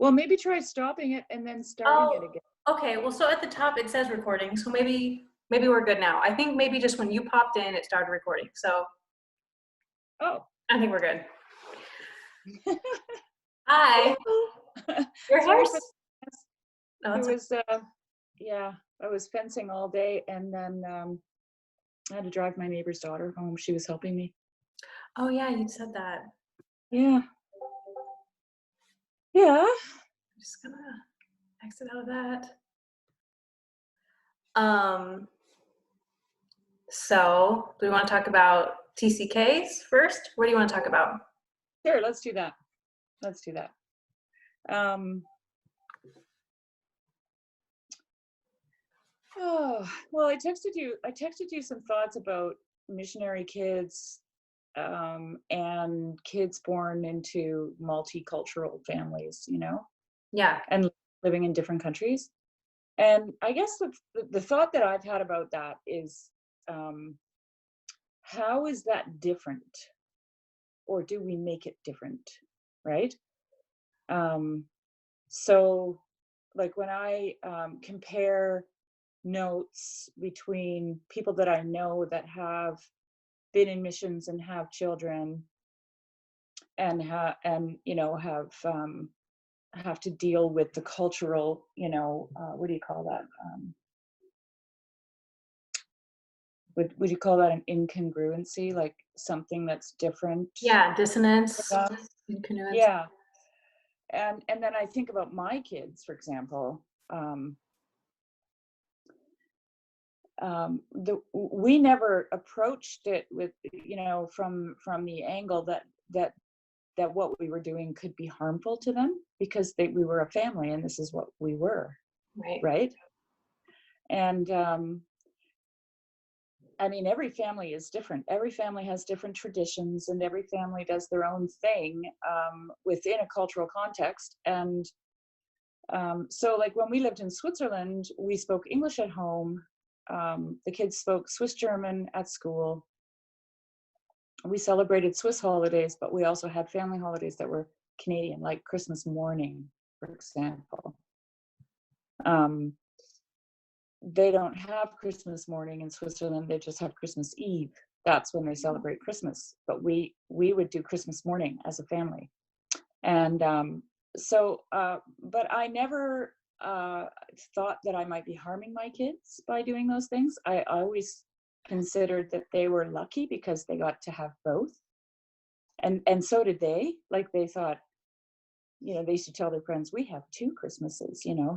Well, maybe try stopping it and then starting it Oh, again. okay. Well, so at the top it says recording, so maybe we're good now. I think maybe just when you popped in, it started recording. So Oh. I think we're good. Hi, your Sorry for hair's. Oh, it it's okay. was yeah, I was fencing all day and then I had to drive my neighbor's daughter home. She was helping me. Oh yeah, you said that. Yeah. Yeah. I'm just gonna exit out of that. Um, so do we want to talk about TCKs first? What do you want to talk about? Sure, let's do that. Let's do that. Oh, well, I texted you some thoughts about missionary kids and kids born into multicultural families, Yeah. and living in different countries. And I guess the thought that I've had about that is, um, how is that different? Or do we make it different? Right? Um, so, like when I compare notes between people that I know that have been in missions and have children and have to deal with the cultural, what do you call that? Would you call that an incongruency, like something that's different Yeah, for dissonance, them? incongruence. Yeah. And then I think about my kids, for example. We never approached it with, from the angle that what we were doing could be harmful to them, because we were a family and this is what we were, Right. right? And I mean, every family is different. Every family has different traditions, and every family does their own thing within a cultural context. And so, like when we lived in Switzerland, we spoke English at home. The kids spoke Swiss German at school. We celebrated Swiss holidays, but we also had family holidays that were Canadian, like Christmas morning, for example. They don't have Christmas morning in Switzerland, they just have Christmas Eve. That's when they celebrate Christmas. But we would do Christmas morning as a family. And but I never thought that I might be harming my kids by doing those things. I always considered that they were lucky because they got to have both. And so did they. Like they thought, they used to tell their friends, we have two Christmases, Yeah.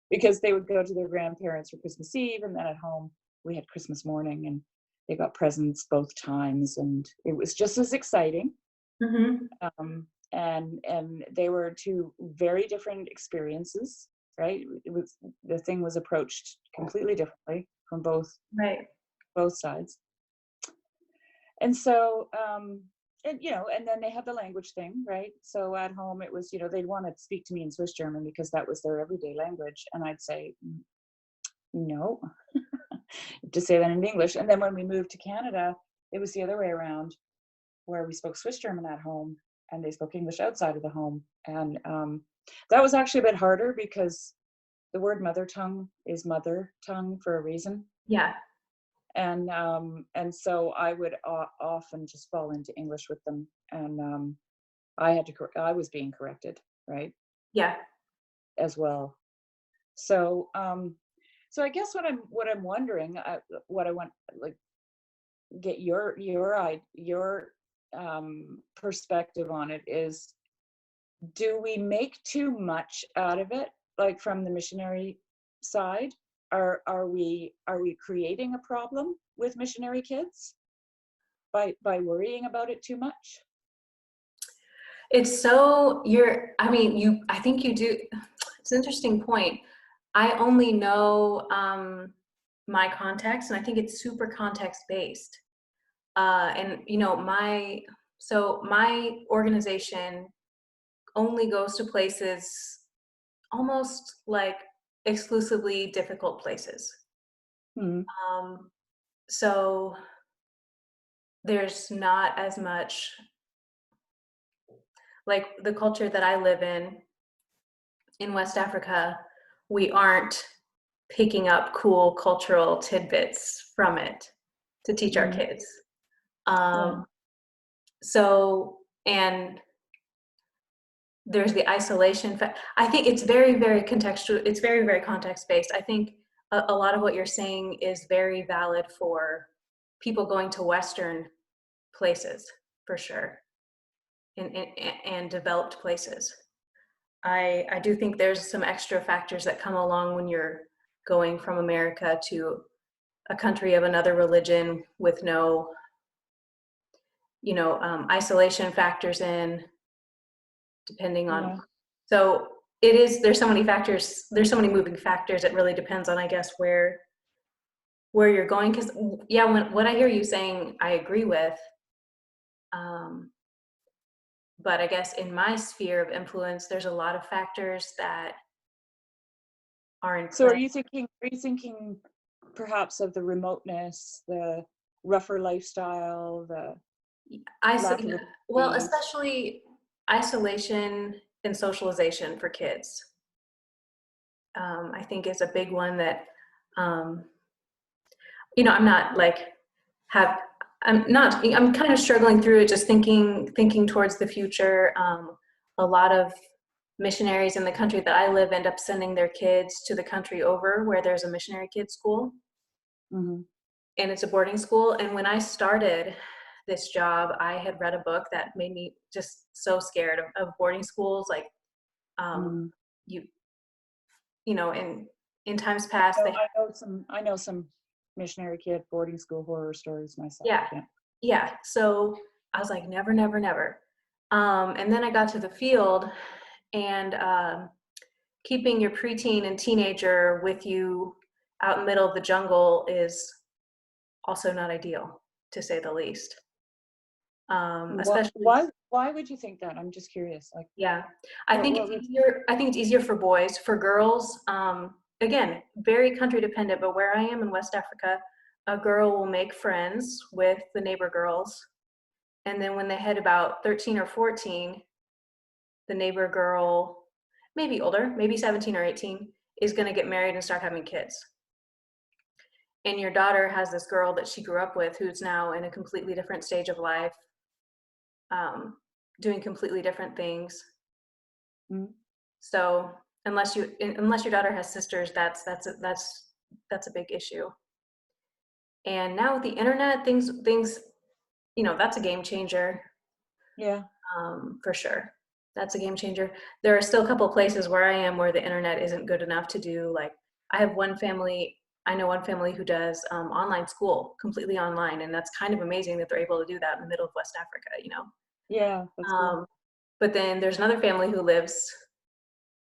because they would go to their grandparents for Christmas Eve, and then at home we had Christmas morning, and they got presents both times, and it was just as exciting. Mm-hmm. And they were two very different experiences, right? The thing was approached completely differently from both Right. sides. And so and then they had the language thing, right? So at home it was, they'd want to speak to me in Swiss German because that was their everyday language, and I'd say no. To say that in English. And then when we moved to Canada, it was the other way around, where we spoke Swiss German at home and they spoke English outside of the home. And that was actually a bit harder because the word mother tongue is mother tongue for a reason. Yeah. And so I would often just fall into English with them, and I was being corrected, right? Yeah. As well. So so I guess what I'm wondering, what I want, like, get your perspective on it is, do we make too much out of it, like from the missionary side? Are we creating a problem with missionary kids by worrying about it too much? It's so I mean, I think you do. It's an interesting point. I only know my context, and I think it's super context based. And my organization only goes to places almost like exclusively difficult places. Hmm. So there's not as much, like the culture that I live in West Africa, we aren't picking up cool cultural tidbits from it to teach our Mm, kids. yeah. Um, so, and there's the isolation. I think it's very, very contextual. It's very, very context based. I think a lot of what you're saying is very valid for people going to Western places, for sure, and developed places. I do think there's some extra factors that come along when you're going from America to a country of another religion with no, isolation factors in, depending on. Yeah. So it is. There's so many factors. There's so many moving factors. It really depends on, I guess, where you're going. Because yeah, what I hear you saying, I agree with. Um, but I guess in my sphere of influence, there's a lot of factors that are in So play. are you thinking perhaps of the remoteness, the rougher lifestyle, the lack of Well, abilities? especially isolation and socialization for kids, I think is a big one that, um, I'm not like have, I'm kind of struggling through it, just thinking towards the future. A lot of missionaries in the country that I live end up sending their kids to the country over where there's a missionary kids school, Hmm. and it's a boarding school. And when I started this job, I had read a book that made me just so scared of boarding schools. Like, um, Mm. you, in times past, No, I know some missionary kid boarding school horror stories myself. yeah, Yeah. yeah. So I was like, never, never, never. And then I got to the field, and keeping your preteen and teenager with you out in the middle of the jungle is also not ideal, to say the least. Especially, Why would you think that? I'm just curious. Like, yeah, I think what it's would? easier. I think it's easier for boys. For girls, again, very country dependent. But where I am in West Africa, a girl will make friends with the neighbor girls, and then when they hit about 13 or 14, the neighbor girl, maybe older, maybe 17 or 18, is going to get married and start having kids. And your daughter has this girl that she grew up with who's now in a completely different stage of life, um, doing completely different things. Mm. So unless your daughter has sisters, that's a big issue. And now with the internet, things that's a game changer, Yeah. for sure. That's a game changer. There are still a couple of places where I am where the internet isn't good enough to do, like, I know one family who does online school completely online, and that's kind of amazing that they're able to do that in the middle of West Africa. Yeah. That's cool. Um, but then there's another family who lives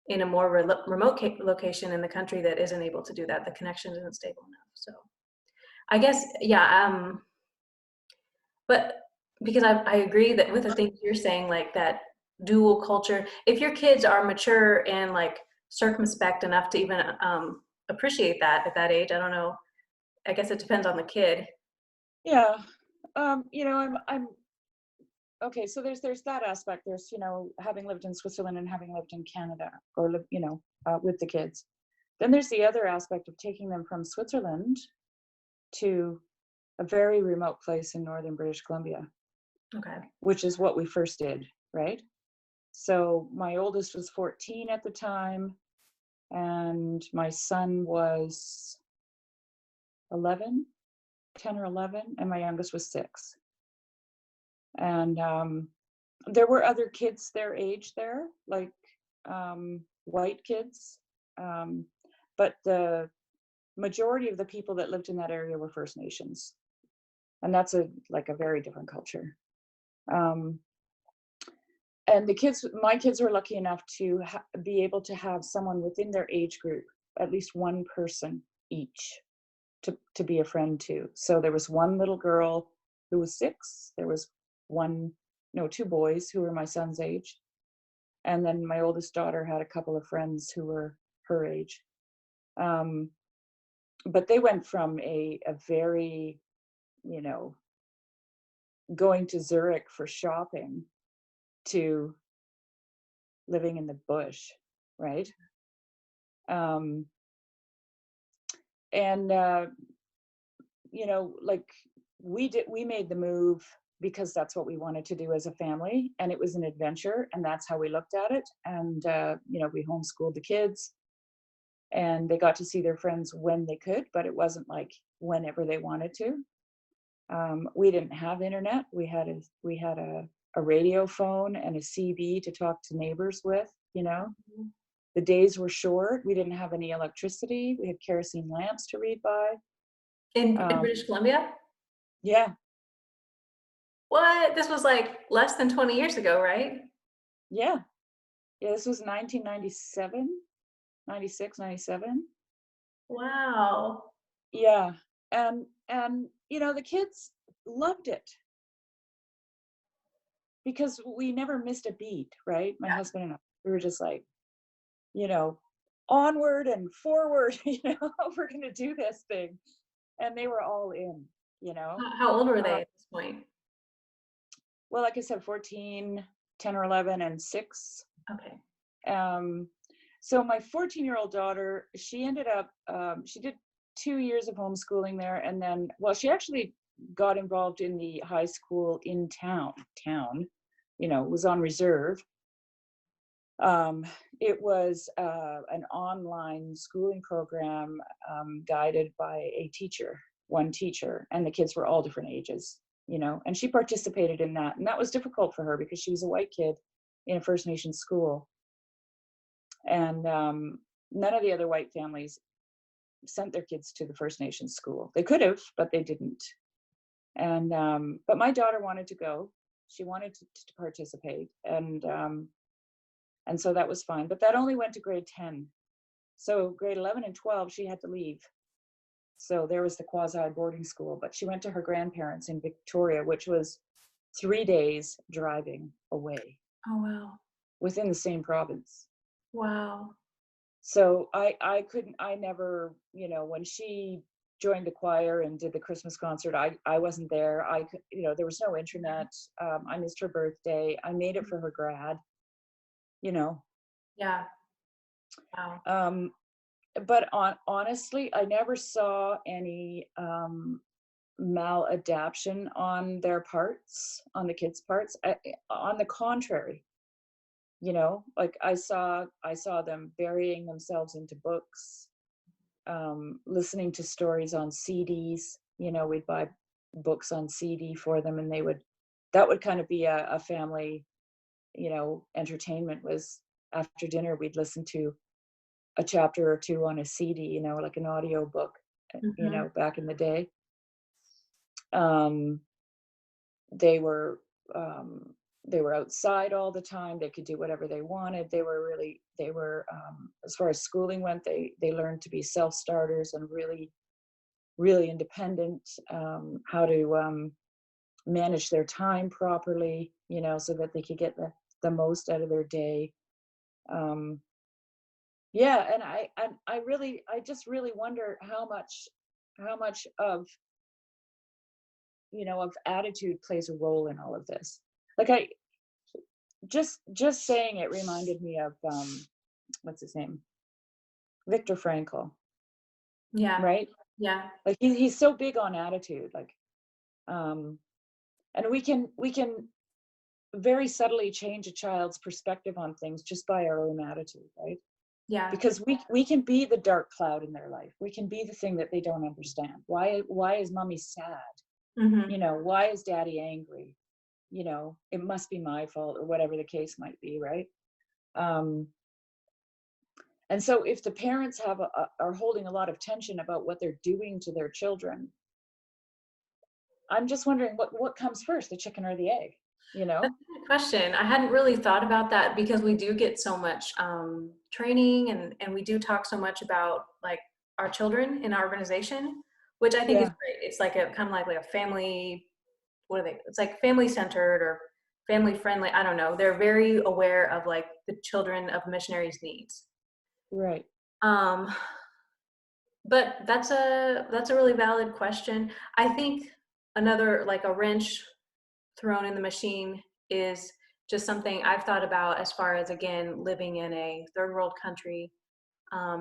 in a more remote location in the country that isn't able to do that. The connection isn't stable enough. So I guess, yeah. But because I agree that with the things you're saying, like that dual culture, if your kids are mature and like circumspect enough to even appreciate that at that age, I don't know. I guess it depends on the kid. Yeah. I'm okay. So there's that aspect. There's, having lived in Switzerland and having lived in Canada, or with the kids. Then there's the other aspect of taking them from Switzerland to a very remote place in northern British Columbia, Okay. which is what we first did, right? So my oldest was 14 at the time, and my son was 11, 10 or 11, and my youngest was 6. And there were other kids their age there, like white kids, um, but the majority of the people that lived in that area were First Nations, and that's a very different culture. Um, and my kids were lucky enough to be able to have someone within their age group, at least one person each, to be a friend to. So there was one little girl who was 6. There was one, no, 2 boys who were my son's age, and then my oldest daughter had a couple of friends who were her age. Um, but they went from a very, you know, going to Zurich for shopping to living in the bush, right? Um, and like we made the move because that's what we wanted to do as a family, and it was an adventure, and that's how we looked at it. And we homeschooled the kids, and they got to see their friends when they could, but it wasn't like whenever they wanted to. We didn't have internet. We had a radio phone and a CB to talk to neighbors with. Mhm. The days were short. We didn't have any electricity. We had kerosene lamps to read by. In Um, British Columbia? yeah, What? This was like less than 20 years ago, right? yeah, yeah. This was 1997, 96, 97. Wow. Yeah, and the kids loved it because we never missed a beat, right? My husband and I, we were just like, you know, onward and forward. We're gonna do this thing, and they were all in. You know, How old were uh, they at this point? well, like I said, 14, 10 or 11, and 6. Okay. Um, so my 14-year-old daughter, she ended up, she did 2 years of homeschooling there, and then, well, she actually got involved in the high school in town, was on reserve. Um, it was an online schooling program guided by one teacher, and the kids were all different ages, and she participated in that. And that was difficult for her because she was a white kid in a First Nation school. And none of the other white families sent their kids to the First Nation school. They could have, but they didn't. And but my daughter wanted to go. She wanted to participate, and so that was fine. But that only went to grade 10. So grade 11 and 12, she had to leave. So there was the quasi boarding school. But she went to her grandparents in Victoria, which was 3 days driving away Oh, wow. within the same province. Wow. So I never, when she joined the choir and did the Christmas concert, I wasn't there. I could, there was no internet. I missed her birthday. I made it for her grad, you know. Yeah. Wow. Um, but honestly, I never saw any maladaption on their parts, on the kids' parts. On the contrary, like I saw them burying themselves into books, listening to stories on CDs. We'd buy books on CD for them, and that would kind of be a family, entertainment. Was after dinner we'd listen to a chapter or two on a CD, like an audio book, Mhm. back in the day. Um, they were um, they were outside all the time. They could do whatever they wanted. They were as far as schooling went, they learned to be self-starters and really, really independent. How to manage their time properly, so that they could get the most out of their day. Um, yeah, and I just really wonder how much of attitude plays a role in all of this. Like I just saying it reminded me of what's his name? Viktor Frankl, Yeah. right? Yeah. Like he's so big on attitude, like um and we can very subtly change a child's perspective on things just by our own attitude, right? Yeah. Because we can be the dark cloud in their life. We can be the thing that they don't understand. Why is mommy sad? Mhm. Why is daddy angry? It must be my fault, or whatever the case might be, right? um and so if the parents are holding a lot of tension about what they're doing to their children, I'm just wondering what comes first, the chicken or the egg, you That's know? a good question. I hadn't really thought about that because we do get so much training, and we do talk so much about like our children in our organization, which I think is Yeah, great. It's like a kind of like a family, what are they? It's like family centered or family friendly. I don't know. They're very aware of like the children of missionaries' needs. right. Um, but that's a really valid question. I think another like a wrench thrown in the machine is just something I've thought about as far as, again, living in a third world country,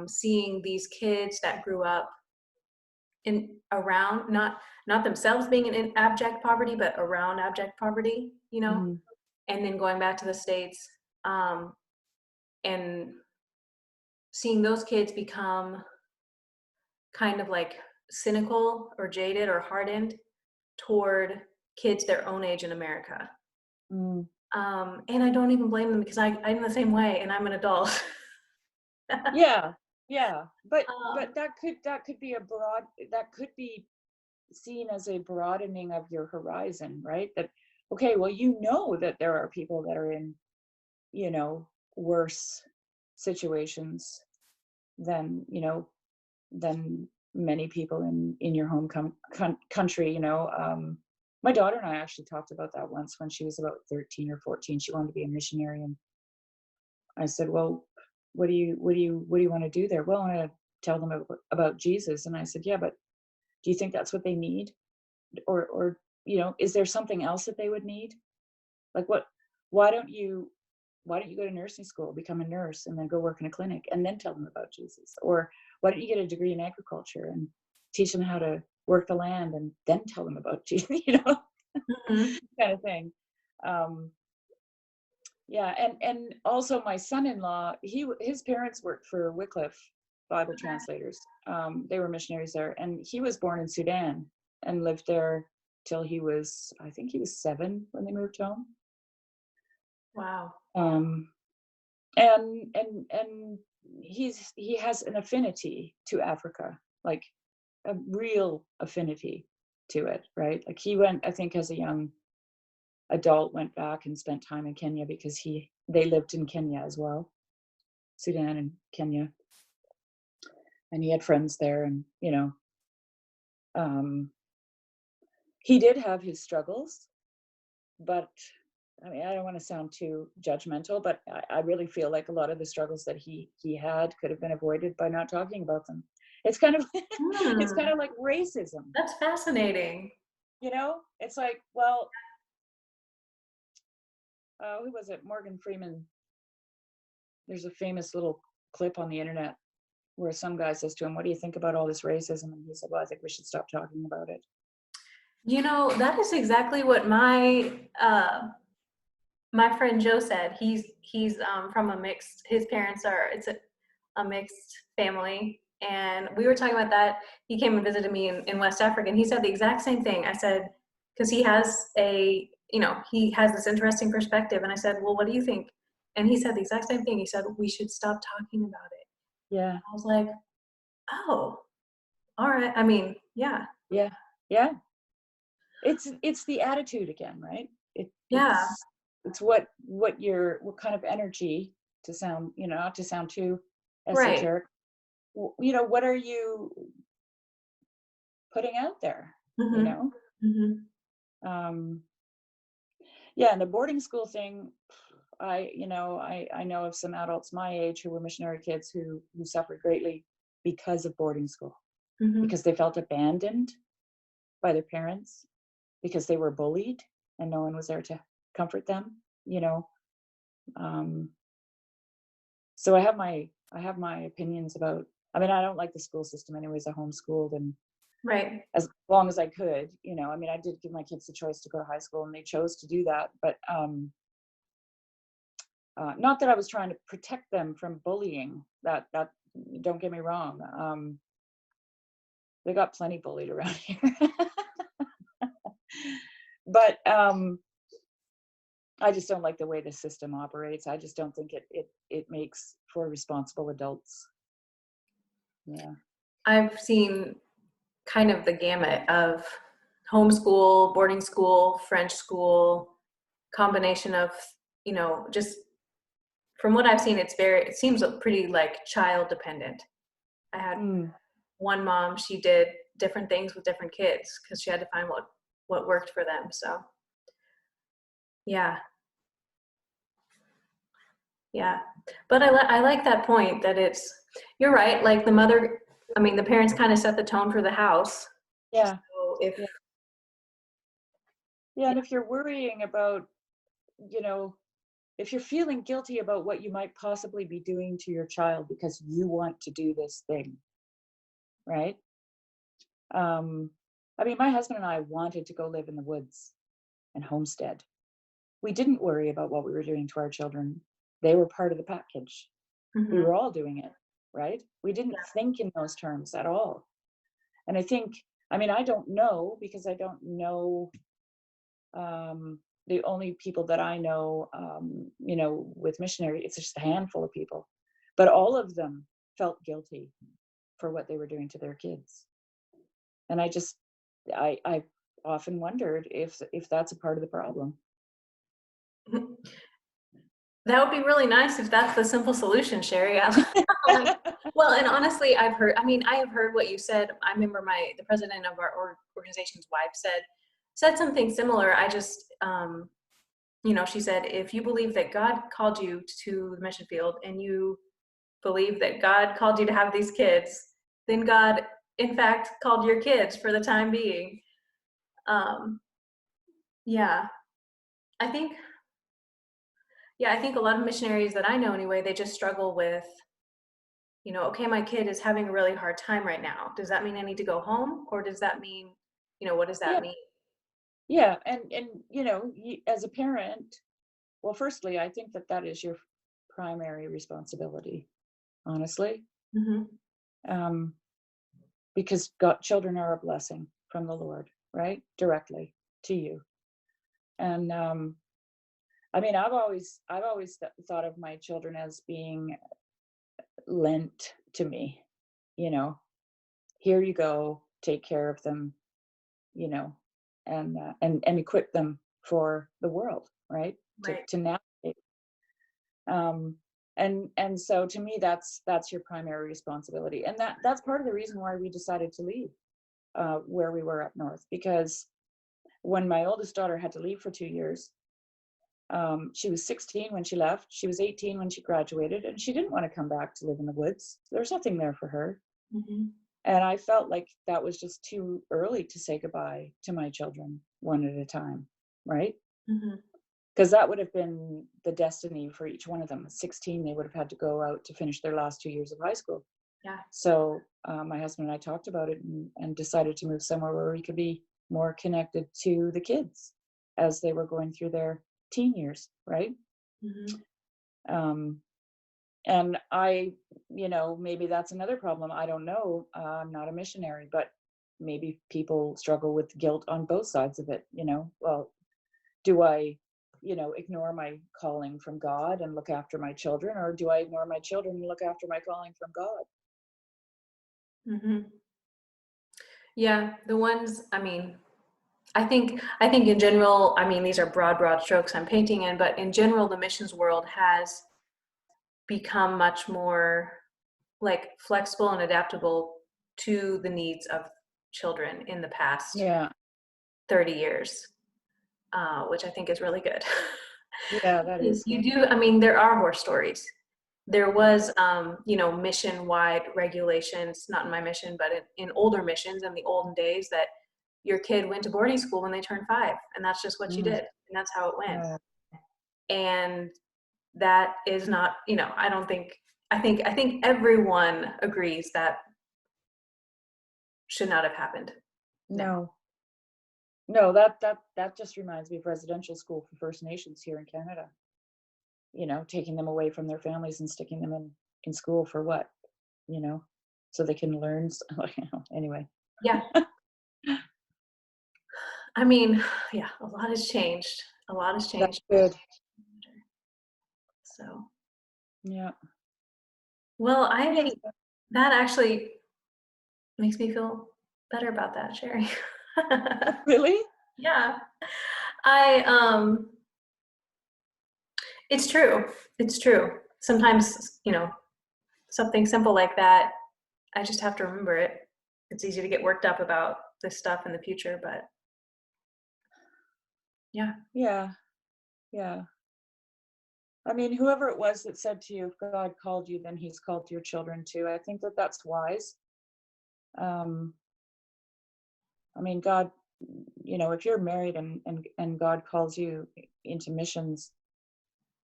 seeing these kids that grew up in around, not themselves being in abject poverty, but around abject poverty, Mhm. and then going back to the States, um, and seeing those kids become kind of like cynical or jaded or hardened toward kids their own age in America. Mm. And I don't even blame them because I'm the same way and I'm an adult. Yeah, yeah, but um, that could be a broad that could be seen as a broadening of your horizon, right? That okay, well, you know that there are people that are in, you know, worse situations than, than many people in your home country, my daughter and I actually talked about that once when she was about 13 or 14. She wanted to be a missionary, and I said, "Well, what do you want to do there?" "Well, I want to tell them about Jesus." And I said, "Yeah, but do you think that's what they need? Or is there something else that they would need? Like what why don't you why don't you go to nursing school, become a nurse, and then go work in a clinic and then tell them about Jesus? Or why don't you get a degree in agriculture and teach them how to work the land and then tell them about Jesus?" mhm. Kind of thing. Um, yeah, and also my son-in-law, his parents worked for Wycliffe Bible translators. They were missionaries there, and he was born in Sudan and lived there till I think he was 7 when they moved home. Wow. Um, and he has an affinity to Africa, like a real affinity to it, right? Like he went, I think, as a young adult, went back and spent time in Kenya because they lived in Kenya as well, Sudan and Kenya, and he had friends there, and um, he did have his struggles, but I mean, I don't want to sound too judgmental, but I really feel like a lot of the struggles that he had could have been avoided by not talking about them. It's kind of it's kind Hmm, of like racism, that's fascinating. It's like, well, who was it? Morgan Freeman. There's a famous little clip on the internet where some guy says to him, "What do you think about all this racism?" And he said, "Well, I think we should stop talking about it." That is exactly what my friend Joe said. He's from a mixed. His parents are it's a mixed family, and we were talking about that. He came and visited me in West Africa, and he said the exact same thing. I said, because he has this interesting perspective, and I said, well, what do you think? And he said the exact same thing. He said we should stop talking about it. Yeah, I was like, oh, all right. I mean, yeah, yeah, yeah. It's the attitude again, right? It yeah, it's what kind of energy, to sound, not to sound too right. esoteric. What are you putting out there? You Mm-hmm. know. Mm-hmm. Um, yeah, and the boarding school thing, I know of some adults my age who were missionary kids who suffered greatly because of boarding school, Mm-hmm. because they felt abandoned by their parents, because they were bullied and no one was there to comfort them, you know. Um, so I have my opinions about. I mean, I don't like the school system anyways. I homeschooled, and Right. as long as I could, I mean, I did give my kids the choice to go to high school, and they chose to do that. But not that I was trying to protect them from bullying. That don't get me wrong. They got plenty bullied around here. But I just don't like the way the system operates. I just don't think it makes for responsible adults. Yeah. I've seen kind of the gamut of homeschool, boarding school, French school, combination of, just from what I've seen, it seems pretty like child dependent. I had Mm, one mom, she did different things with different kids because she had to find what worked for them. So yeah, yeah. But I like that point that you're right. Like the parents kind of set the tone for the house. yeah. So if, Yeah. Yeah. And if you're worrying about, you know, if you're feeling guilty about what you might possibly be doing to your child because you want to do this thing, right? Um, I mean, my husband and I wanted to go live in the woods and homestead. We didn't worry about what we were doing to our children. They were part of the package. We Mhm. were all doing it, right? We didn't think in those terms at all. And I think, I mean, I don't know because I don't know the only people that I know, with missionary, it's just a handful of people, but all of them felt guilty for what they were doing to their kids. And I often wondered if that's a part of the problem. That would be really nice if that's the simple solution, Sherry. Like, well, and honestly, I mean, I have heard what you said. I remember the president of our organization's wife said something similar. I just, she said, if you believe that God called you to the mission field and you believe that God called you to have these kids, then God, in fact, called your kids for the time being. Um, yeah, I think, I think a lot of missionaries that I know anyway, they just struggle with, okay, my kid is having a really hard time right now. Does that mean I need to go home? Or does that mean, what does that Yeah, mean? yeah, and as a parent, well, firstly, I think that that is your primary responsibility, honestly, Hmm. um, because God, children are a blessing from the Lord, right? Directly to you. And I mean, I've always thought of my children as being lent to me. You know, here you go, take care of them. You know, and equip them for the world, right? To Right. to navigate. Um, and so to me, that's your primary responsibility, and that's part of the reason why we decided to leave where we were up north, because when my oldest daughter had to leave for 2 years, she was 16 when she left. She was 18 when she graduated, and she didn't want to come back to live in the woods. There's nothing there for her. Hmm. And I felt like that was just too early to say goodbye to my children one at a time, right? Hmm. Because that would have been the destiny for each one of them. At 16, they would have had to go out to finish their last 2 years of high school. Yeah. So my husband and I talked about it and decided to move somewhere where we could be more connected to the kids as they were going through their teen years, right? Hmm. Um, and maybe that's another problem. I don't know. I'm not a missionary, but maybe people struggle with guilt on both sides of it. Well, do I, ignore my calling from God and look after my children, or do I ignore my children and look after my calling from God? Hmm. Yeah. The ones, I think in general, these are broad strokes I'm painting in, but in general, the missions world has become much more like flexible and adaptable to the needs of children in the past Yeah, 30 years, which I think is really good. yeah, that Because is you good. do, there are horror stories. There was, mission-wide regulations, not in my mission, but in older missions in the olden days, that your kid went to boarding school when they turned 5, and that's just what you Mm, did, and that's how it went. uh, And that is not, I don't think, I think everyone agrees that should not have happened. No. no, no, that just reminds me of residential school for First Nations here in Canada. Taking them away from their families and sticking them in school for what? You know, so they can learn. Anyway, Yeah. Yeah, a lot has changed. A lot has that's changed. good. So, Yeah, well, yeah. that actually makes me feel better about that, Sherry. Really? Yeah. I it's true. It's true. Sometimes, something simple like that, I just have to remember it. It's easy to get worked up about this stuff in the future, but yeah. Yeah, yeah. I mean, whoever it was that said to you, if God called you, then He's called your children too. I think that that's wise. Um, I mean, God, if you're married and God calls you into missions,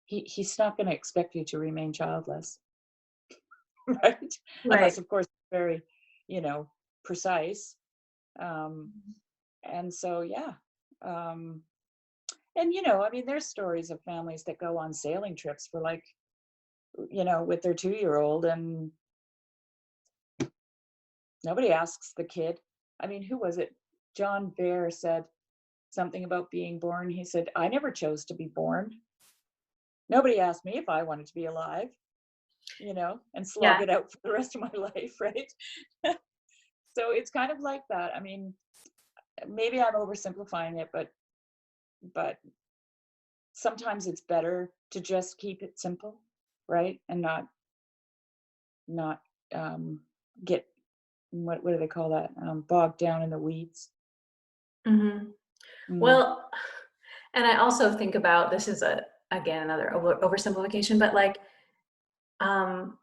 he's not going to expect you to remain childless, right? Right. Unless, of course, very, precise. Um, and so, yeah. Um, and, I mean, there's stories of families that go on sailing trips for like, with their 2-year-old, and nobody asks the kid. I mean, who was it? John Bear said something about being born. He said, I never chose to be born. Nobody asked me if I wanted to be alive, and slog Yeah. it out for the rest of my life, right? So it's kind of like that. I mean, maybe I'm oversimplifying it, but sometimes it's better to just keep it simple, right? And not get, what do they call that? Bogged down in the weeds. Hmm. Mm. Well, and I also think about, this is again another oversimplification, but like um,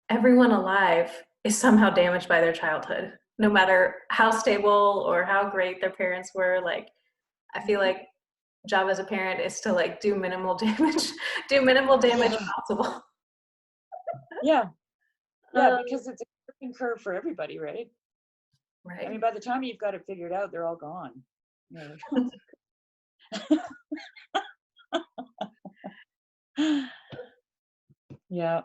everyone alive is somehow damaged by their childhood, no matter how stable or how great their parents were. Like I feel Mhm. like job as a parent is to like do minimal damage, do minimal damage Yeah, possible. yeah, yeah, Um, because it's a learning curve for everybody, right? I mean, right. by the time you've got it figured out, they're all gone. You're like, yeah.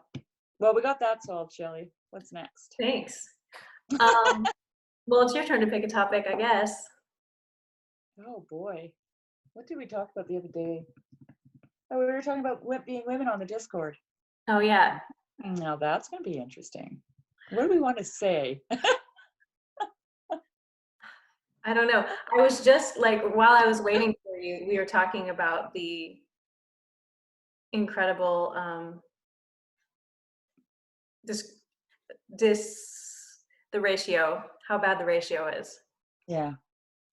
Well, we got that solved, Shelley. What's next? Thanks. Um, well, it's your turn to pick a topic, I guess. Oh boy, what did we talk about the other day? Oh, we were talking about being women on the Discord. Oh yeah. Now that's going to be interesting. What do we want to say? I don't know. I was just like, while I was waiting for you, we were talking about the incredible this this the ratio, how bad the ratio is. Yeah.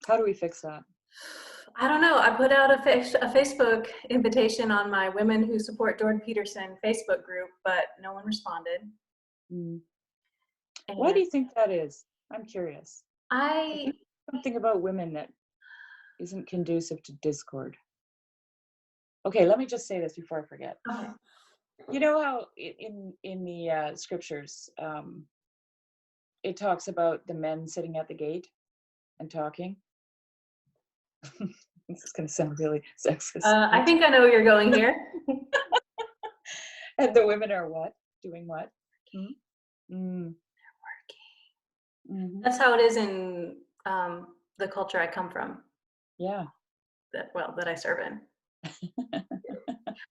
How do we fix that? I don't know. I put out a Facebook invitation on my Women Who Support Jordan Peterson Facebook group, but no one responded. Mm. Why do And you think that is? I'm curious. I I, think something about women that isn't conducive to discord. Okay, let me just say this before I forget. okay. You know how in the scriptures, it talks about the men sitting at the gate and talking. This is going to sound really sexist. I Oops. think I know where you're going here. And the women are what? Doing what? Mm? Mm. Hmm. That's how it is in the culture I come from, Yeah. that I serve in.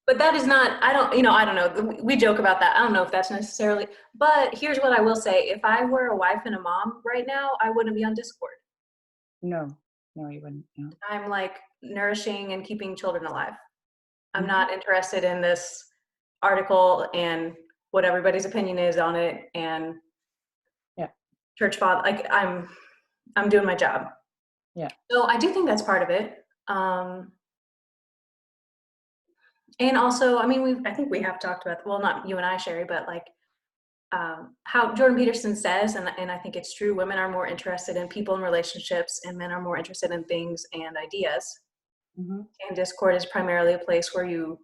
But that is not, I don't know. We joke about that. I don't know if that's necessarily, but here's what I will say. If I were a wife and a mom right now, I wouldn't be on Discord. No, no, you wouldn't. No. I'm like nourishing and keeping children alive. I'm Hmm. not interested in this article and what everybody's opinion is on it and Yeah. church father. Like I'm doing my job. Yeah. So I do think that's part of it. And also, I mean, I think we have talked about, well, not you and I, Sherry, but like how Jordan Peterson says, and I think it's true, women are more interested in people and relationships, and men are more interested in things and ideas. Hmm. And Discord is primarily a place where you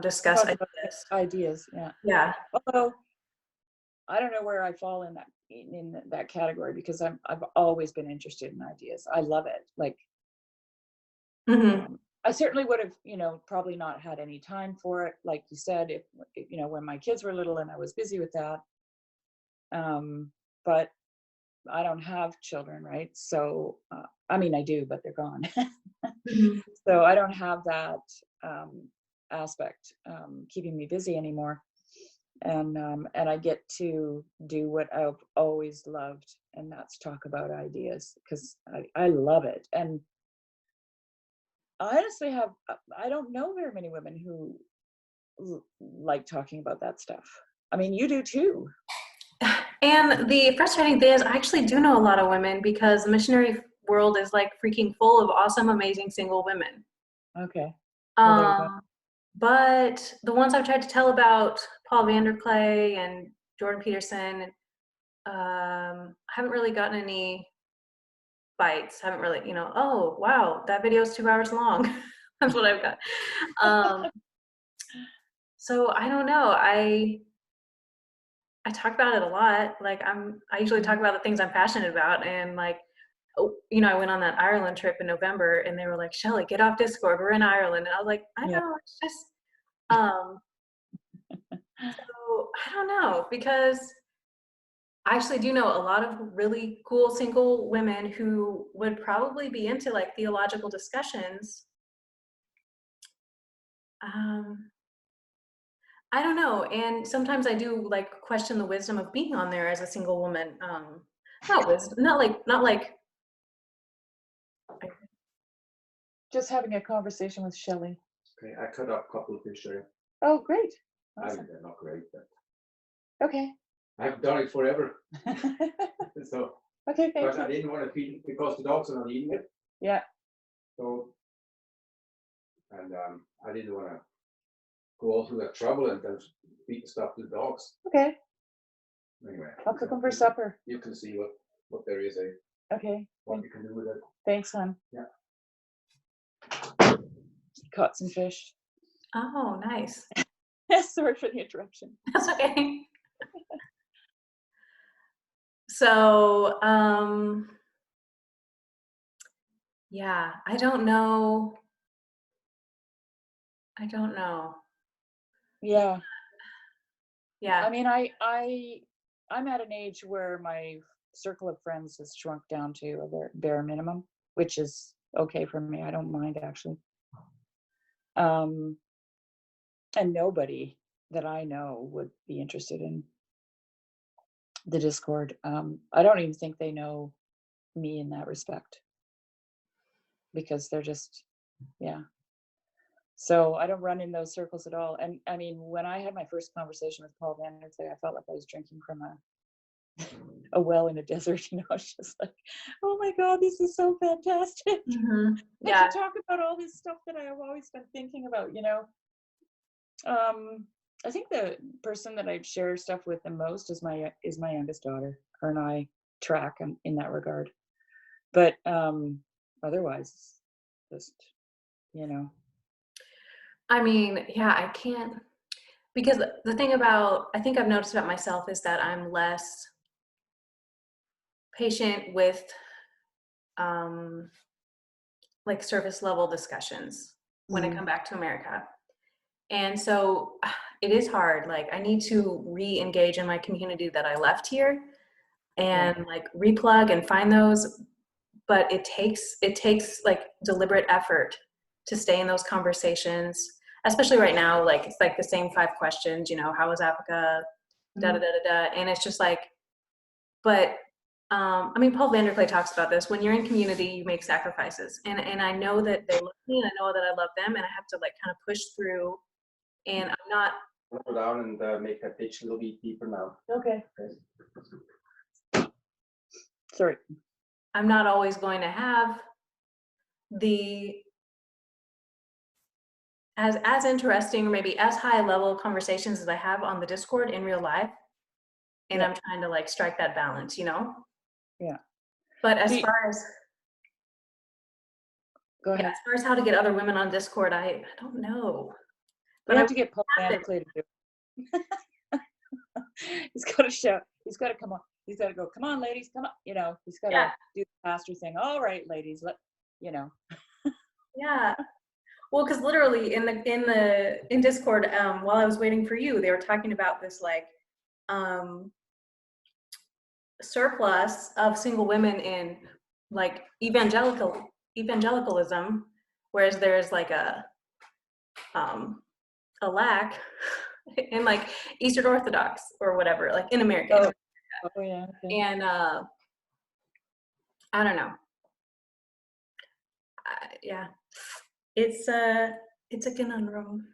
discuss Talk about ideas. ideas. Yeah. Yeah. Although I don't know where I fall in that category, because I've always been interested in ideas. I love it. Like, Mm-hmm. I certainly would have, probably not had any time for it, like you said, if when my kids were little and I was busy with that. But I don't have children, right? So, I mean, I do, but they're gone. Mm-hmm. So I don't have that aspect keeping me busy anymore. And I get to do what I've always loved, and that's talk about ideas, because I love it. And I honestly I don't know very many women who like talking about that stuff. I mean, you do too. And the frustrating thing is, I actually do know a lot of women because the missionary world is like freaking full of awesome, amazing single women. Okay. Well, there you go. Um, but the ones I've tried to tell about, Paul Vanderklay and Jordan Peterson, haven't really gotten any bites. Haven't really, oh, wow, that video is 2 hours long. That's what I've got. Um, so I don't know. I talk about it a lot. Like I usually talk Mhm. about the things I'm passionate about, and like, oh, you know, I went on that Ireland trip in November, and they were like, "Shelly, get off Discord. We're in Ireland." And I was like, "I Yeah. know. It's just." Um, so I don't know, because I actually do know a lot of really cool single women who would probably be into like theological discussions. Um, I don't know. And sometimes I do like question the wisdom of being on there as a single woman. Not wisdom, not like, Just having a conversation with Shelley. Okay, I cut up a couple of fish there. Oh, great. I mean, Awesome. they're not great, but Okay. I've done it forever. So, Okay, thank but I you. didn't want to feed it because the dogs are not eating it. Yeah. So, and I didn't want to go all through that trouble and then feed the stuff to the dogs. Okay. Anyway, I'll cook them for supper. you can see what there is, Okay. what you can do with it. Thanks, hon. Yeah. Caught some fish. oh, nice. Sorry for the interruption. That's okay. So, yeah, I don't know. I don't know. Yeah. Yeah. I mean, I'm at an age where my circle of friends has shrunk down to a bare minimum, which is okay for me. I don't mind actually. And nobody that I know would be interested in the Discord. I don't even think they know me in that respect because they're just, yeah. So I don't run in those circles at all. And I mean, when I had my first conversation with Paul Vanderklay, I felt like I was drinking from a well in a desert. You know, I was just like, oh my God, this is so fantastic. Mhm. I Yeah. can talk about all this stuff that I have always been thinking about, you know. I think the person that I share stuff with the most is my youngest daughter. Her and I track in that regard. But otherwise, just, you know. I mean, yeah, I can't, because the thing about, I think I've noticed about myself is that I'm less patient with um, like surface level discussions when I Mm, come back to America. And so it is hard. Like I need to re-engage in my community that I left here yeah. and like replug and find those. But it takes like deliberate effort to stay in those conversations, especially right now. Like it's like the same 5 questions, you know, how was Africa, da da Mhm. da da da. And it's just like, but I mean, Paul Vanderklay talks about this. When you're in community, you make sacrifices, and I know that they love me, and I know that I love them, and I have to like kind of push through. And I'm not Go down and make that pitch a little bit deeper now. Okay. Okay. Sorry. I'm not always going to have the as interesting or maybe as high level conversations as I have on the Discord in real life. And Yeah. I'm trying to like strike that balance, you know? Yeah. But as Do you, far as go yeah, ahead. as far as how to get other women on Discord, I don't know. We But I have to get Paul have it. Vanderklay to do it. He's got to shout. He's got to come on. He's got to go. Come on, ladies. Come on. You know, he's got Yeah, to do the pastor thing. All right, ladies. Let you know. yeah. Well, because literally in Discord, while I was waiting for you, they were talking about this like um surplus of single women in like evangelicalism, whereas there's like um a lack in like Eastern Orthodox or whatever, like in America. Oh, oh yeah. Okay. And I don't know. Yeah, it's a conundrum.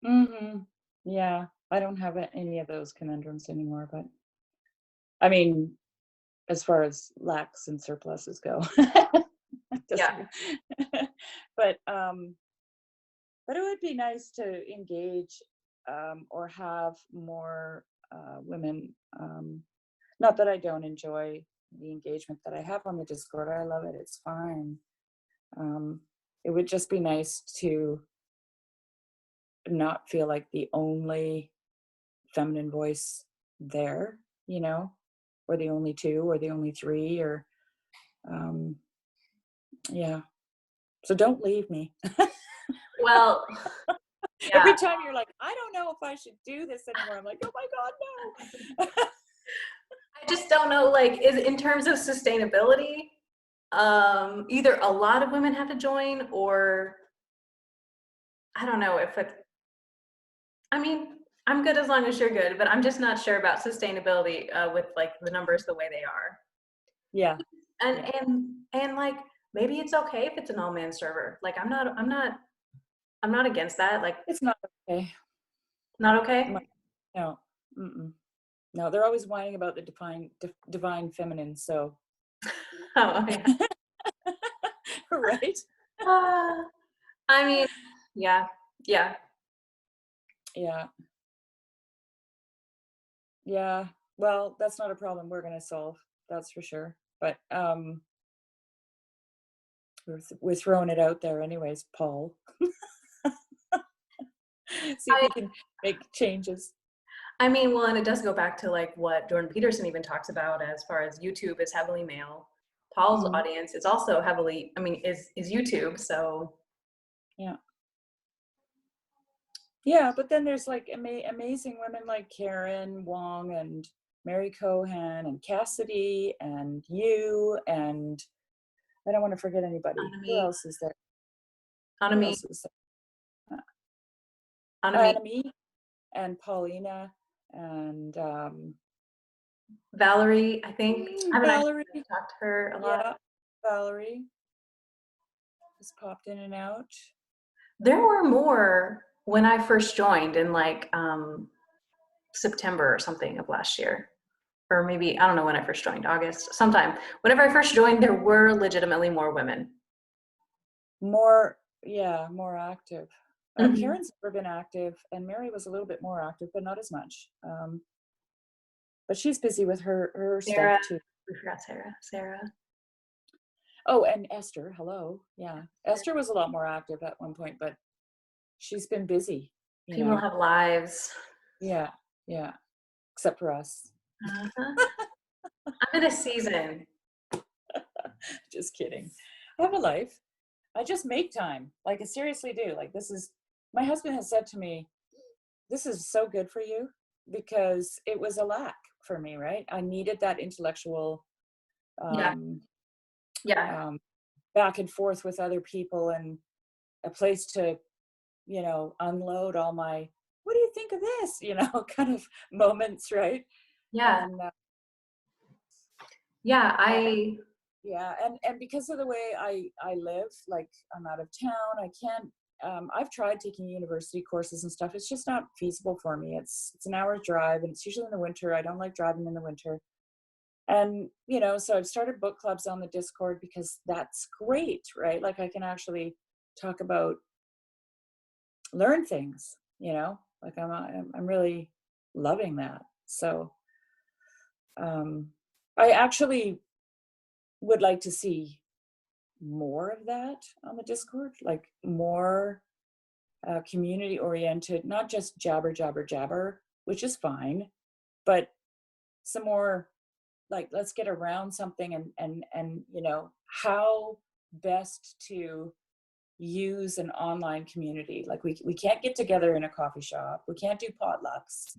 Mm-hmm. Yeah. I don't have any of those conundrums anymore, but I mean, as far as lacks and surpluses go. Yeah, Just, but but it would be nice to engage or have more women. Not that I don't enjoy the engagement that I have on the Discord. I love it. It's fine. Um, it would just be nice to not feel like the only feminine voice there, you know, or the only two or the only three, or yeah. So don't leave me. Well, yeah. Every time you're like, I don't know if I should do this anymore, I'm like, oh my God, no. I just don't know, like, is in terms of sustainability, either a lot of women have to join, or I don't know if it, I mean, I'm good as long as you're good, but I'm just not sure about sustainability with like the numbers the way they are. Yeah. And Yeah. and like maybe it's okay if it's an all-man server. Like I'm not against that. Like It's not okay. not okay? No. Mm-mm. No, they're always whining about the divine feminine. So, Oh yeah. right? I mean, yeah. Yeah. Yeah. Well, that's not a problem we're going to solve. That's for sure. But we're throwing it out there anyways, Paul. See if we can make changes. I mean, well, and it does go back to like what Jordan Peterson even talks about as far as YouTube is heavily male. Paul's audience is also heavily, I mean, is YouTube. So yeah. Yeah, but then there's like amazing women like Karen Wong and Mary Cohan and Cassidy and you, and I don't want to forget anybody. Who else is there? Who else is there? Anami and Paulina and Valerie, I think. I haven't Valerie. actually talked to her a lot. Yeah, Valerie has popped in and out. There were more when I first joined in like September or something of last year. Or maybe, I don't know when I first joined, August, sometime. Whenever I first joined, there were legitimately more women. More active. Karen's never been active, and Mary was a little bit more active, but not as much. But she's busy with her Sarah, stuff too. we forgot Sarah. Oh, and Esther, hello. Yeah. Esther was a lot more active at one point, but she's been busy. People have lives. Yeah. Except for us. I'm in a season. Just kidding. I have a life. I just make time. Like I seriously do. Like my husband has said to me, this is so good for you, because it was a lack for me, right? I needed that intellectual back and forth with other people, and a place to, unload all my, what do you think of this? Kind of moments, right? Yeah. And, and because of the way I live, like I'm out of town, I can't, I've tried taking university courses and stuff. It's just not feasible for me. It's an hour drive, and it's usually in the winter. I don't like driving in the winter. And, so I've started book clubs on the Discord, because that's great, right? Like I can actually talk about, learn things, like I'm really loving that. So, I actually would like to see more of that on the Discord, like more community oriented, not just jabber, which is fine, but some more like, let's get around something, and how best to use an online community. Like we can't get together in a coffee shop, we can't do potlucks,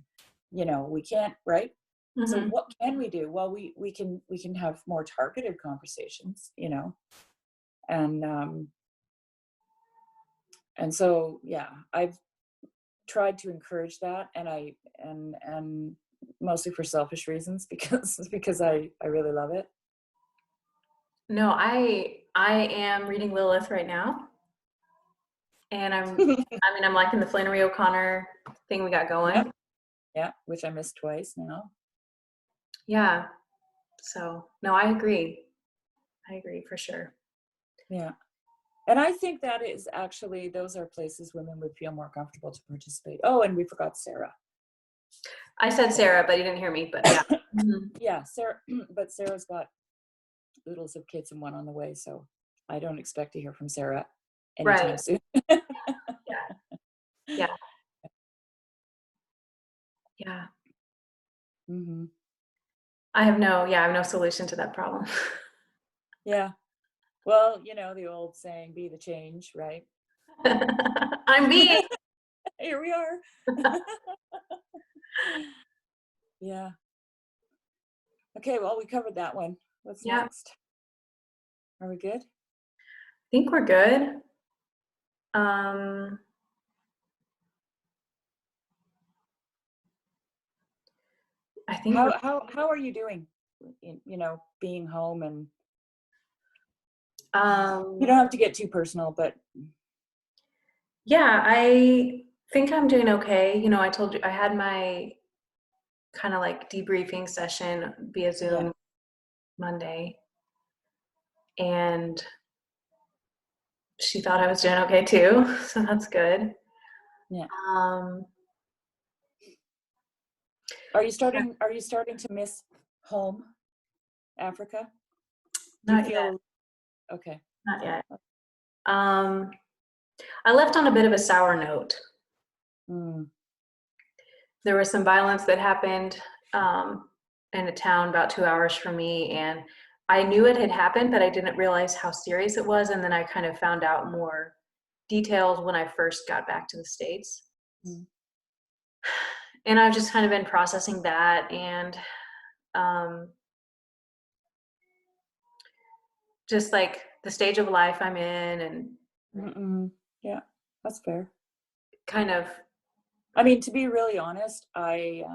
we can't, right? So what can we do? Well, we can have more targeted conversations, and so I've tried to encourage that, and mostly for selfish reasons, because I really love it. No, I am reading Lilith right now, and I'm liking the Flannery O'Connor thing we got going. Yeah, which I missed twice now. Yeah. So no, I agree for sure. Yeah. And I think that is actually, those are places women would feel more comfortable to participate. Oh, and we forgot Sarah. I said Sarah, but you didn't hear me, but yeah. Yeah, Sarah, but Sarah's got oodles of kids and one on the way, so I don't expect to hear from Sarah anytime Right. soon. Yeah. Yeah. Yeah. Hmm. I have no solution to that problem. Yeah. Well, the old saying, be the change, right? I'm being. Here we are. Yeah. Okay, well, we covered that one. What's Yeah, I next? Are we good? think we're good. Um, I think we're, How are you doing? Being home, and you um, don't have to get too personal, but yeah, I think I'm doing okay. You know, I told you I had my kind of like debriefing session via yeah, Zoom Monday, and she thought I was doing okay too, so that's good. yeah. Um, Are you starting to miss home, Africa? Do you not yet, feel okay? not yet. Um, I left on a bit of a sour note. Mm, There was some violence that happened in a town about 2 hours from me, and I knew it had happened, but I didn't realize how serious it was. And then I kind of found out more details when I first got back to the States. mm, And I've just kind of been processing that, and um, just like the stage of life I'm in, and mm. Yeah, that's fair. kind of, I mean, to be really honest, I've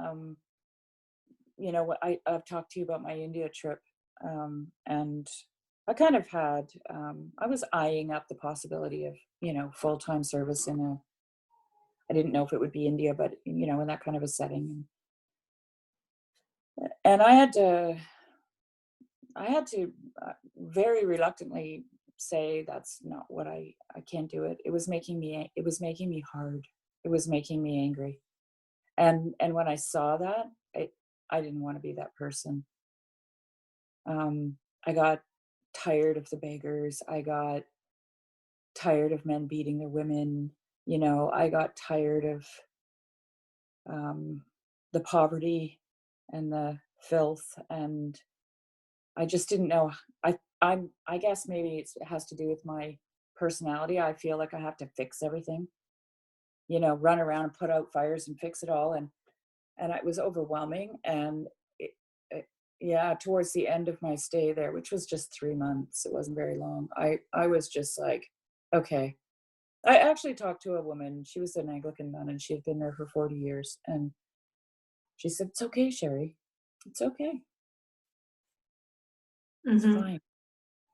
talked to you about my India trip, and I kind of had, I was eyeing up the possibility of, full-time service I didn't know if it would be India, but, in that kind of a setting. And I had to very reluctantly say that's not what I can't do it. It was making me hard. It was making me angry. And when I saw that, I didn't want to be that person. I got tired of the beggars. I got tired of men beating their women. I got tired of um, the poverty and the filth, and I just didn't know. I guess maybe it has to do with my personality. I feel like I have to fix everything. Run around and put out fires and fix it all, and it was overwhelming. And yeah, towards the end of my stay there, which was just 3 months, it wasn't very long. I was just like, okay. I actually talked to a woman. She was an Anglican nun, and she had been there for 40 years. And she said, "It's okay, Sherry. It's okay. It's mm-hmm, fine.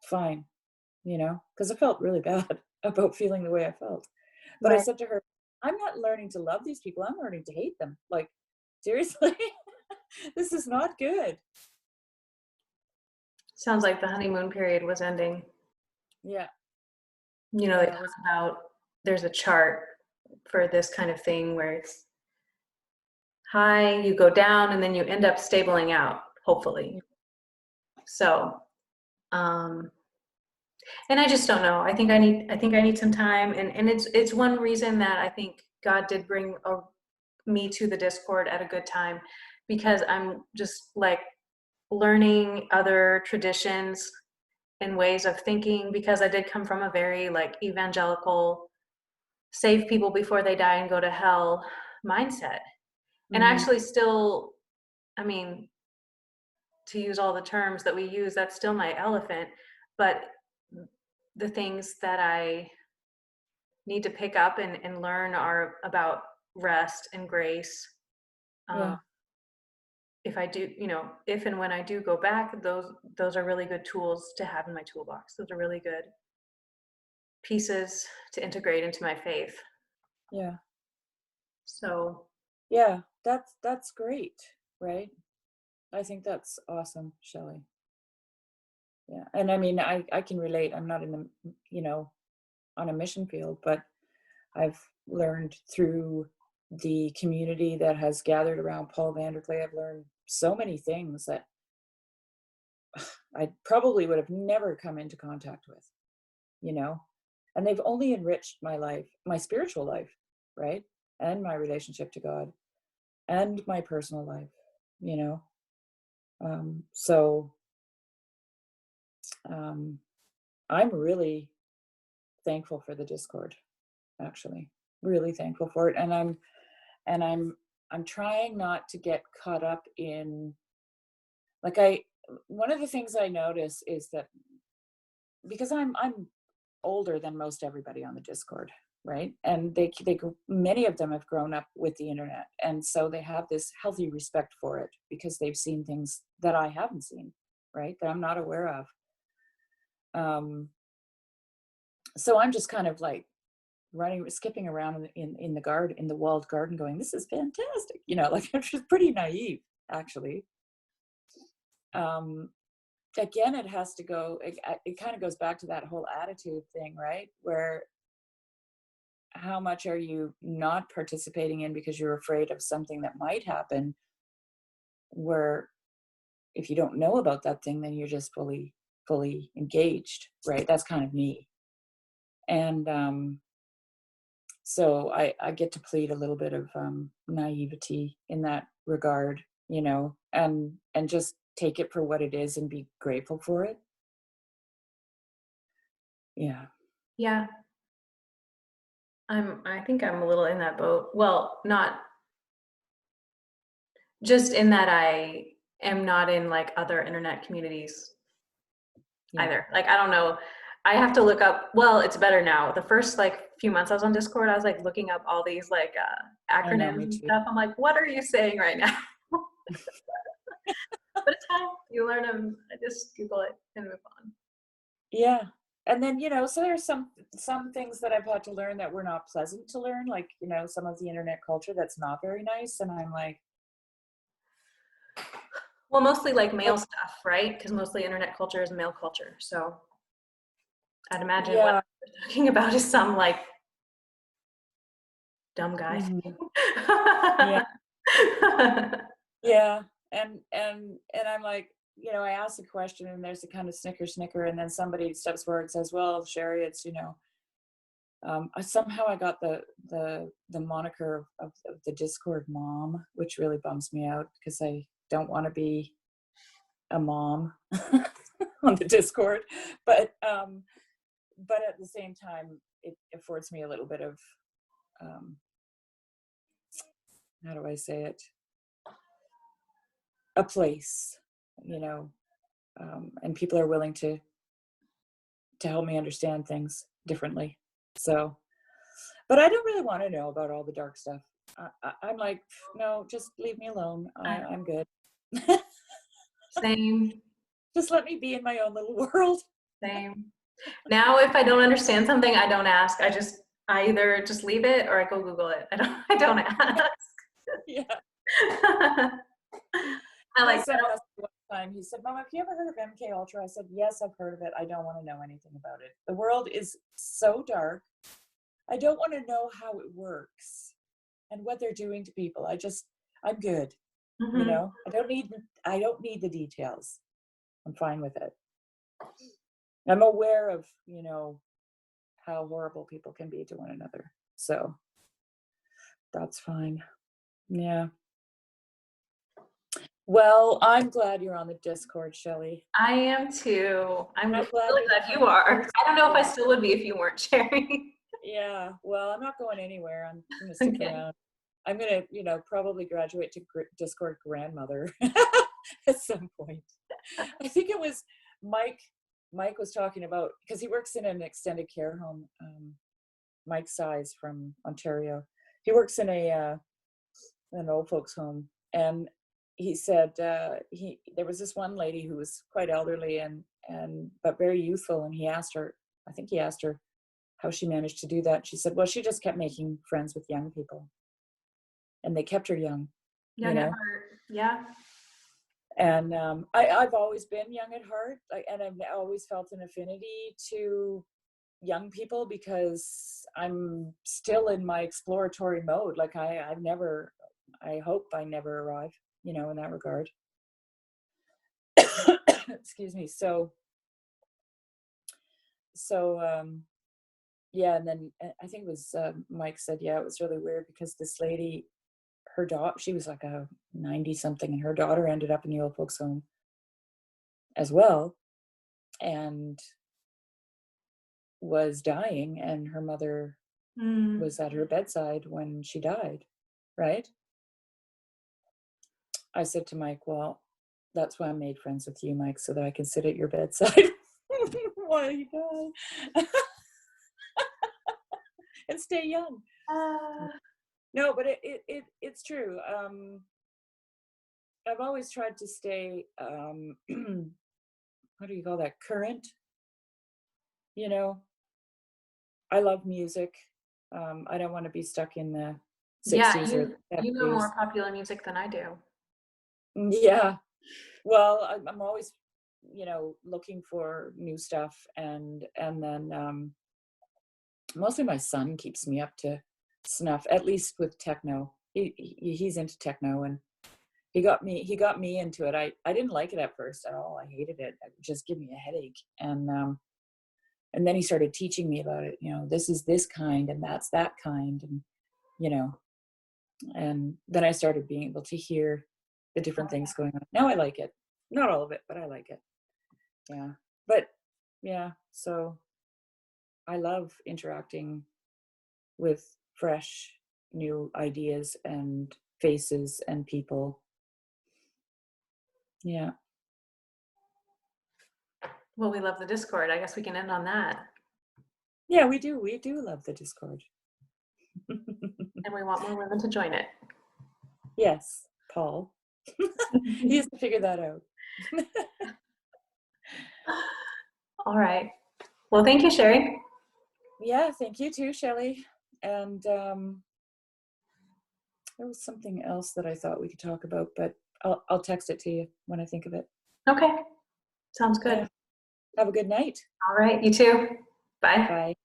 Fine." Because I felt really bad about feeling the way I felt. But I right. said to her, "I'm not learning to love these people. I'm learning to hate them. Like, seriously, this is not good." Sounds like the honeymoon period was ending. Yeah. You know, they Yeah. talk about, there's a chart for this kind of thing where it's high, you go down, and then you end up stabling out, hopefully. So, um, and I just don't know. I think I need some time, and it's one reason that I think God did bring me to the Discord at a good time, because I'm just like learning other traditions and ways of thinking, because I did come from a very like evangelical, save people before they die and go to hell mindset. And Hmm. actually still, I mean, to use all the terms that we use, that's still my elephant. But the things that I need to pick up and learn are about rest and grace. Um, Yeah. if I do, if and when I do go back, those are really good tools to have in my toolbox. Those are really good pieces to integrate into my faith. Yeah. So, Yeah. That's great, right? I think that's awesome, Shelley. Yeah. And I mean, I can relate. I'm not in the, on a mission field, but I've learned through the community that has gathered around Paul Vanderklay. I've learned so many things that I probably would have never come into contact with, you know? and they've only enriched my life, my spiritual life, right? And my relationship to God and my personal life, you know? So I'm really thankful for the Discord, actually, really thankful for it. And I'm trying not to get caught up in, like, one of the things I notice is that because I'm older than most everybody on the Discord, right? And many of them have grown up with the internet, and so they have this healthy respect for it because they've seen things that I haven't seen, right? That I'm not aware of. So I'm just kind of like skipping around in the garden, in the walled garden, going, "This is fantastic," you know, like I'm just pretty naive, actually. Again, it has to go. It kind of goes back to that whole attitude thing, right? Where how much are you not participating in because you're afraid of something that might happen? Where if you don't know about that thing, then you're just fully engaged, right? That's kind of me. And so I get to plead a little bit of naivety in that regard, you know, and just take it for what it is and be grateful for it. Yeah. Yeah. I think I'm a little in that boat. Well, not just in that I am not in like other internet communities Yeah. either. Like, I don't know. I have to look up, well, it's better now. The first like few months I was on Discord, I was like looking up all these like I know, acronyms me and too. stuff. I'm like, what are you saying right now? But it's fine. You learn them. I just Google it and move on. Yeah. And then, you know, so there's some things that I've had to learn that were not pleasant to learn, like, you know, some of the internet culture that's not very nice. And I'm like, Well, mostly like oh, male stuff, right? Because mostly internet culture is male culture. So I'd imagine what yeah. we're talking about is some like dumb guy Mhm. Yeah. thing. Yeah. And I'm like, you know, I ask a question and there's a kind of snicker, and then somebody steps forward and says, "Well, Sherry, it's, you know," somehow I got the moniker of the Discord mom, which really bums me out because I don't want to be a mom on the Discord, but at the same time, it affords me a little bit of um, how do I say it? A place, you know, and people are willing to help me understand things differently. So, but I don't really want to know about all the dark stuff. I'm like, no, just leave me alone. I'm good. Same, Just let me be in my own little world. same. Now, if I don't understand something, I don't ask. I either just leave it or I go Google it. I don't ask. Yeah. I My like son that. asked me one time, he said, "Mom, have you ever heard of MK Ultra?" I said, "Yes, I've heard of it. I don't want to know anything about it. The world is so dark. I don't want to know how it works and what they're doing to people. I'm good. You Mhm. know, I don't need the details. I'm fine with it. I'm aware of, you know, how horrible people can be to one another. So that's fine. Yeah. Well, I'm glad you're on the Discord, Shelley. I am too. I'm I'm glad really you're the glad kind you of are. person. I don't know if I Yeah. still would be if you weren't sharing. Yeah. Well, I'm not going anywhere. I'm going to stick Okay. around. I'm going to, you know, probably graduate to Discord grandmother at some point. I think it was Mike. Mike was talking about, because he works in an extended care home. Mike Size from Ontario. He works in an old folks home, and he said there was this one lady who was quite elderly and but very youthful, and he asked her, I think he asked her how she managed to do that. She said, well, she just kept making friends with young people, and they kept her young, you Young at know. heart. Yeah. And I've always been young at heart, and I've always felt an affinity to young people because I'm still in my exploratory mode. Like I hope I never arrive, you know, in that regard. Excuse me. So yeah, and then I think it was Mike said, yeah, it was really weird because this lady, her daughter, she was like a 90 something, and her daughter ended up in the old folks home as well, and was dying, and her mother Mm. was at her bedside when she died, right? I said to Mike, well, that's why I made friends with you, Mike, so that I can sit at your bedside while you die and stay young. No, but it's true. I've always tried to stay, what do you call that, current? You know, I love music. I don't want to be stuck in the Yeah, 60s or you know 70s. more popular music than I do. Yeah. Well, I'm always, looking for new stuff, and then mostly my son keeps me up to snuff, at least with techno. He's into techno, and he got me into it. I didn't like it at first at all. I hated it. It would just give me a headache. And then he started teaching me about it. This is this kind and that's that kind, and you know, and then I started being able to hear the different things going on. Now I like it. Not all of it, but I like it. Yeah. But yeah, so I love interacting with fresh new ideas and faces and people. Yeah. Well, we love the Discord. I guess we can end on that. Yeah, we do love the Discord. And we want more women to join it. Yes, Paul. He has to figure that out. All right. Well, thank you, Sherry. Yeah, thank you too, Shelley. And there was something else that I thought we could talk about, but I'll text it to you when I think of it. Okay. Sounds good. Yeah. Have a good night. All right. You too. Bye. Bye.